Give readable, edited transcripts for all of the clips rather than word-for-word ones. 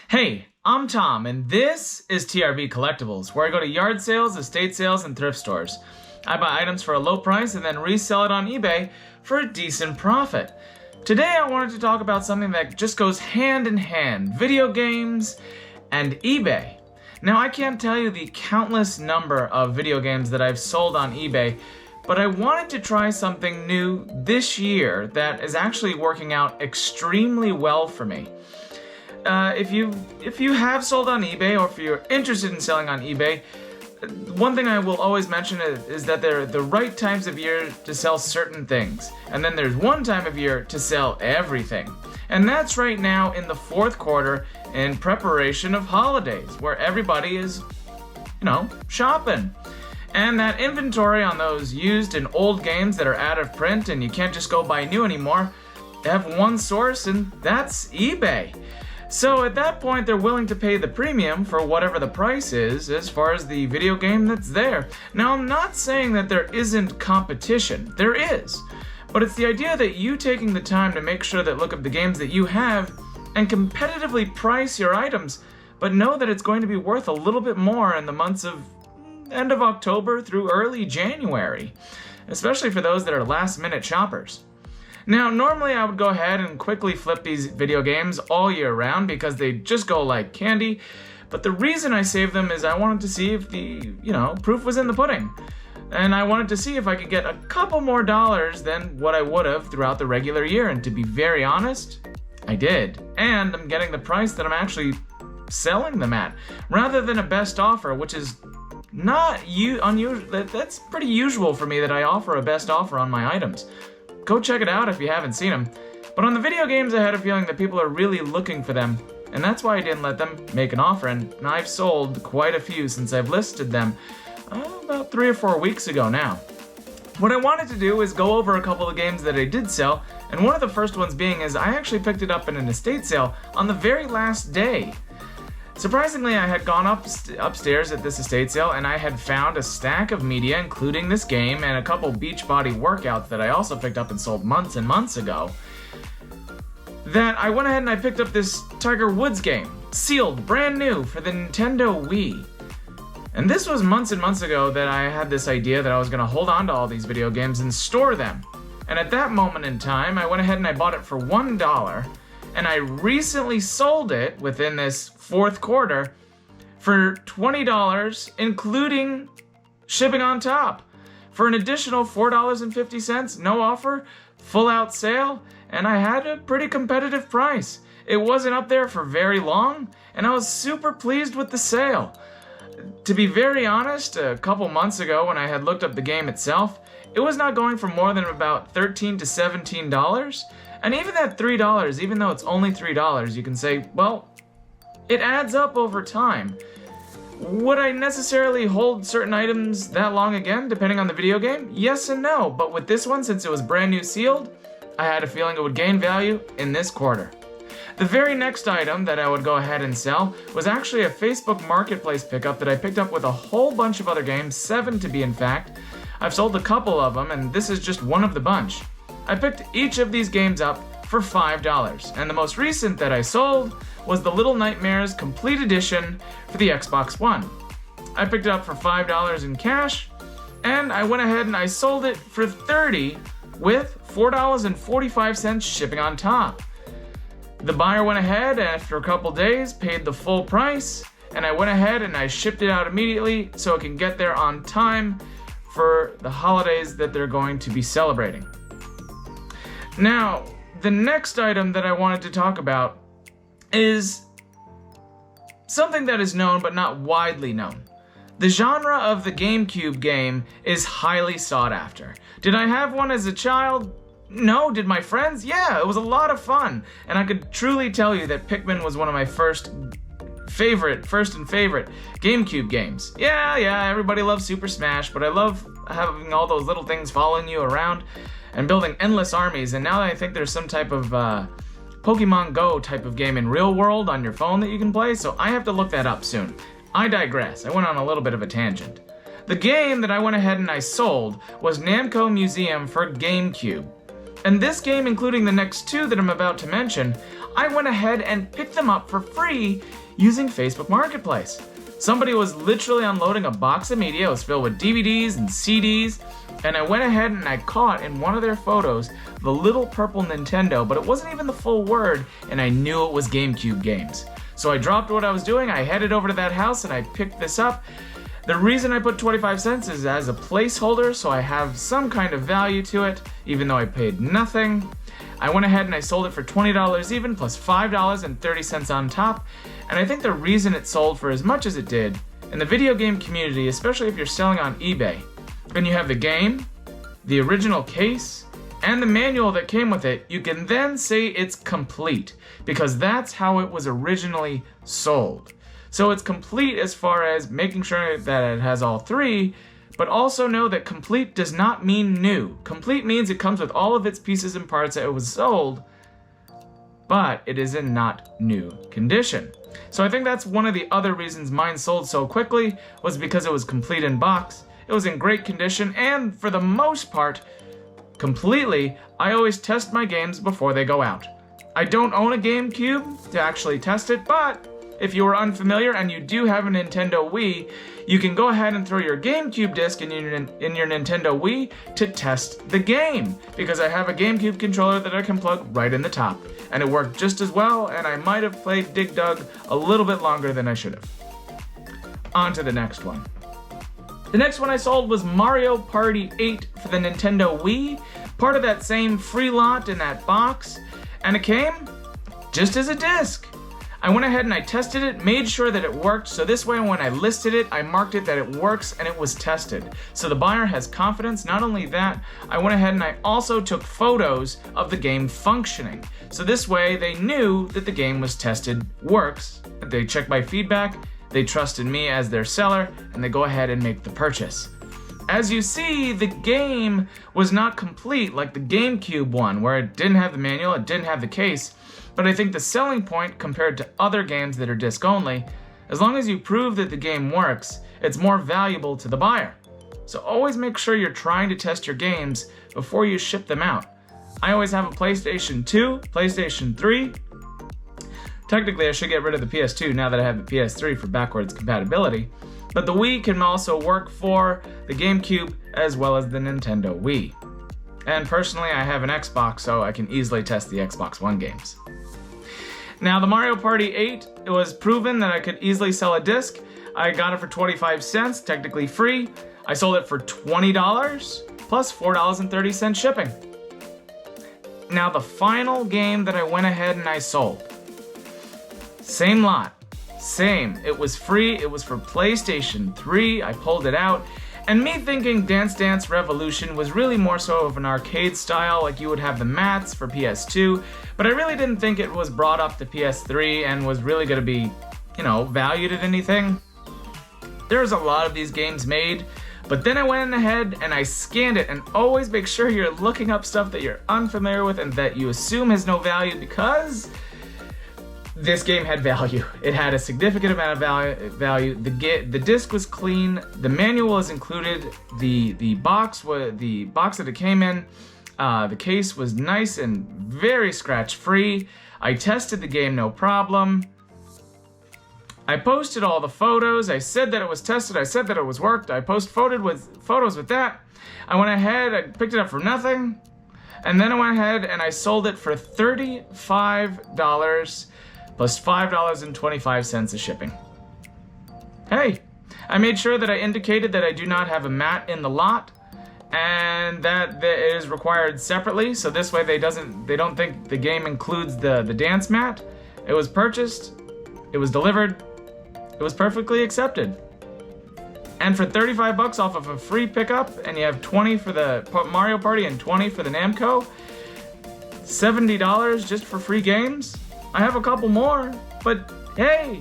Hey, I'm Tom, and this is TRBCollectibles, where I go to yard sales, estate sales, and thrift stores. I buy items for a low price and then resell it on eBay for a decent profit. Today I wanted to talk about something that just goes hand in hand, video games and eBay. Now I can't tell you the countless number of video games that I've sold on eBay, but I wanted to try something new this year that is actually working out extremely well for me. If you have sold on eBay, or if you're interested in selling on eBay, one thing I will always mention is that there are the right times of year to sell certain things, and then there's one time of year to sell everything. And that's right now in the fourth quarter in preparation of holidays, where everybody is, shopping. And that inventory on those used and old games that are out of print and you can't just go buy new anymore, they have one source, and that's eBay. So at that point, they're willing to pay the premium for whatever the price is as far as the video game that's there. Now, I'm not saying that there isn't competition. There is. But it's the idea that you taking the time to make sure that look up the games that you have and competitively price your items, but know that it's going to be worth a little bit more in the months of end of October through early January, especially for those that are last-minute shoppers. Now, normally I would go ahead and quickly flip these video games all year round because they just go like candy, but the reason I save them is I wanted to see if the, proof was in the pudding. And I wanted to see if I could get a couple more dollars than what I would have throughout the regular year, and to be very honest, I did. And I'm getting the price that I'm actually selling them at, rather than a best offer, which is not unusual. That's pretty usual for me that I offer a best offer on my items. Go check it out if you haven't seen them. But on the video games, I had a feeling that people are really looking for them, and that's why I didn't let them make an offer, and I've sold quite a few since I've listed them about 3 or 4 weeks ago now. What I wanted to do is go over a couple of games that I did sell, and one of the first ones being is I actually picked it up in an estate sale on the very last day. Surprisingly, I had gone upstairs at this estate sale and I had found a stack of media, including this game and a couple Beachbody workouts that I also picked up and sold months and months ago, that I went ahead and I picked up this Tiger Woods game, sealed, brand new, for the Nintendo Wii. And this was months and months ago that I had this idea that I was going to hold on to all these video games and store them. And at that moment in time, I went ahead and I bought it for $1, and I recently sold it within this fourth quarter for $20, including shipping on top, for an additional $4.50, no offer, full out sale, and I had a pretty competitive price. It wasn't up there for very long, and I was super pleased with the sale. To be very honest, a couple months ago when I had looked up the game itself, it was not going for more than about $13 to $17, and even that $3, even though it's only $3, you can say, well, it adds up over time. Would I necessarily hold certain items that long again, depending on the video game? Yes and no, but with this one, since it was brand new sealed, I had a feeling it would gain value in this quarter. The very next item that I would go ahead and sell was actually a Facebook Marketplace pickup that I picked up with a whole bunch of other games, 7 to be in fact. I've sold a couple of them, and this is just one of the bunch. I picked each of these games up for $5, and the most recent that I sold was the Little Nightmares Complete Edition for the Xbox One. I picked it up for $5 in cash, and I went ahead and I sold it for $30 with $4.45 shipping on top. The buyer went ahead and after a couple days paid the full price, and I went ahead and I shipped it out immediately so it can get there on time for the holidays that they're going to be celebrating. Now, the next item that I wanted to talk about is something that is known but not widely known. The genre of the GameCube game is highly sought after. Did I have one as a child? No. Did my friends? Yeah, it was a lot of fun. And I could truly tell you that Pikmin was one of my first and favorite GameCube games. Yeah, everybody loves Super Smash, but I love having all those little things following you around and building endless armies. And now that I think there's some type of Pokemon Go type of game in real world on your phone that you can play, so I have to look that up soon. I digress. I went on a little bit of a tangent. The game that I went ahead and I sold was Namco Museum for GameCube. And this game, including the next two that I'm about to mention, I went ahead and picked them up for free using Facebook Marketplace. Somebody was literally unloading a box of media. It was filled with DVDs and CDs, and I went ahead and I caught in one of their photos the little purple Nintendo, but it wasn't even the full word, and I knew it was GameCube games. So I dropped what I was doing, I headed over to that house, and I picked this up. The reason I put 25 cents is as a placeholder, so I have some kind of value to it, even though I paid nothing. I went ahead and I sold it for $20 even, plus $5.30 on top, and I think the reason it sold for as much as it did, in the video game community, especially if you're selling on eBay, and you have the game, the original case, and the manual that came with it, you can then say it's complete, because that's how it was originally sold. So it's complete as far as making sure that it has all three, but also know that complete does not mean new. Complete means it comes with all of its pieces and parts that it was sold, but it is in not new condition. So I think that's one of the other reasons mine sold so quickly, was because it was complete in box, it was in great condition, and for the most part, completely, I always test my games before they go out. I don't own a GameCube to actually test it, but if you are unfamiliar and you do have a Nintendo Wii, you can go ahead and throw your GameCube disc in your Nintendo Wii to test the game, because I have a GameCube controller that I can plug right in the top, and it worked just as well, and I might have played Dig Dug a little bit longer than I should have. On to the next one. The next one I sold was Mario Party 8 for the Nintendo Wii, part of that same free lot in that box, and it came just as a disc. I went ahead and I tested it, made sure that it worked, so this way when I listed it, I marked it that it works and it was tested. So the buyer has confidence. Not only that, I went ahead and I also took photos of the game functioning. So this way they knew that the game was tested, works, they checked my feedback, they trusted me as their seller, and they go ahead and make the purchase. As you see, the game was not complete like the GameCube one, where it didn't have the manual, it didn't have the case, but I think the selling point compared to other games that are disc only, as long as you prove that the game works, it's more valuable to the buyer. So always make sure you're trying to test your games before you ship them out. I always have a PlayStation 2, PlayStation 3. Technically, I should get rid of the PS2 now that I have the PS3 for backwards compatibility, but the Wii can also work for the GameCube as well as the Nintendo Wii. And personally, I have an Xbox, so I can easily test the Xbox One games. Now, the Mario Party 8, it was proven that I could easily sell a disc. I got it for 25 cents, technically free. I sold it for $20, plus $4.30 shipping. Now, the final game that I went ahead and I sold. Same lot, same. It was free, it was for PlayStation 3, I pulled it out. And me thinking Dance Dance Revolution was really more so of an arcade style, like you would have the mats for PS2, but I really didn't think it was brought up to PS3 and was really going to be, valued at anything. There's a lot of these games made, but then I went ahead and I scanned it, and always make sure you're looking up stuff that you're unfamiliar with and that you assume has no value, because this game had value. It had a significant amount of value. The disc was clean. The manual was included. The box that it came in. The case was nice and very scratch-free. I tested the game, no problem. I posted all the photos. I said that it was tested. I said that it was worked. I posted photos with that. I went ahead. I picked it up for nothing, and then I went ahead and I sold it for $35. Plus $5.25 of shipping. Hey, I made sure that I indicated that I do not have a mat in the lot, and that it is required separately, so this way they don't think the game includes the dance mat. It was purchased, it was delivered, it was perfectly accepted. And for $35 off of a free pickup, and you have 20 for the Mario Party and 20 for the Namco, $70 just for free games. I have a couple more, but hey,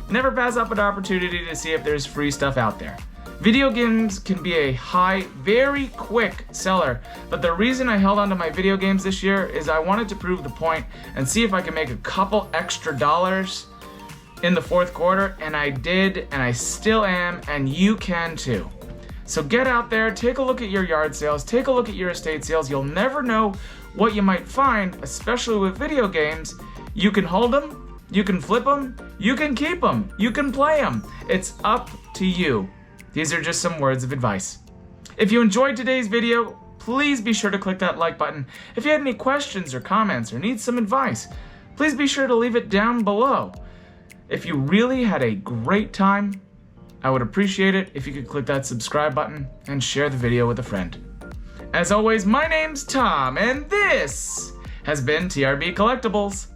never pass up an opportunity to see if there's free stuff out there. Video games can be a very quick seller, but the reason I held on to my video games this year is I wanted to prove the point and see if I could make a couple extra dollars in the fourth quarter, and I did, and I still am, and you can too. So get out there, take a look at your yard sales, take a look at your estate sales. You'll never know what you might find, especially with video games, you can hold them, you can flip them, you can keep them, you can play them. It's up to you. These are just some words of advice. If you enjoyed today's video, please be sure to click that like button. If you had any questions or comments or need some advice, please be sure to leave it down below. If you really had a great time, I would appreciate it if you could click that subscribe button and share the video with a friend. As always, my name's Tom, and this has been TRB Collectibles.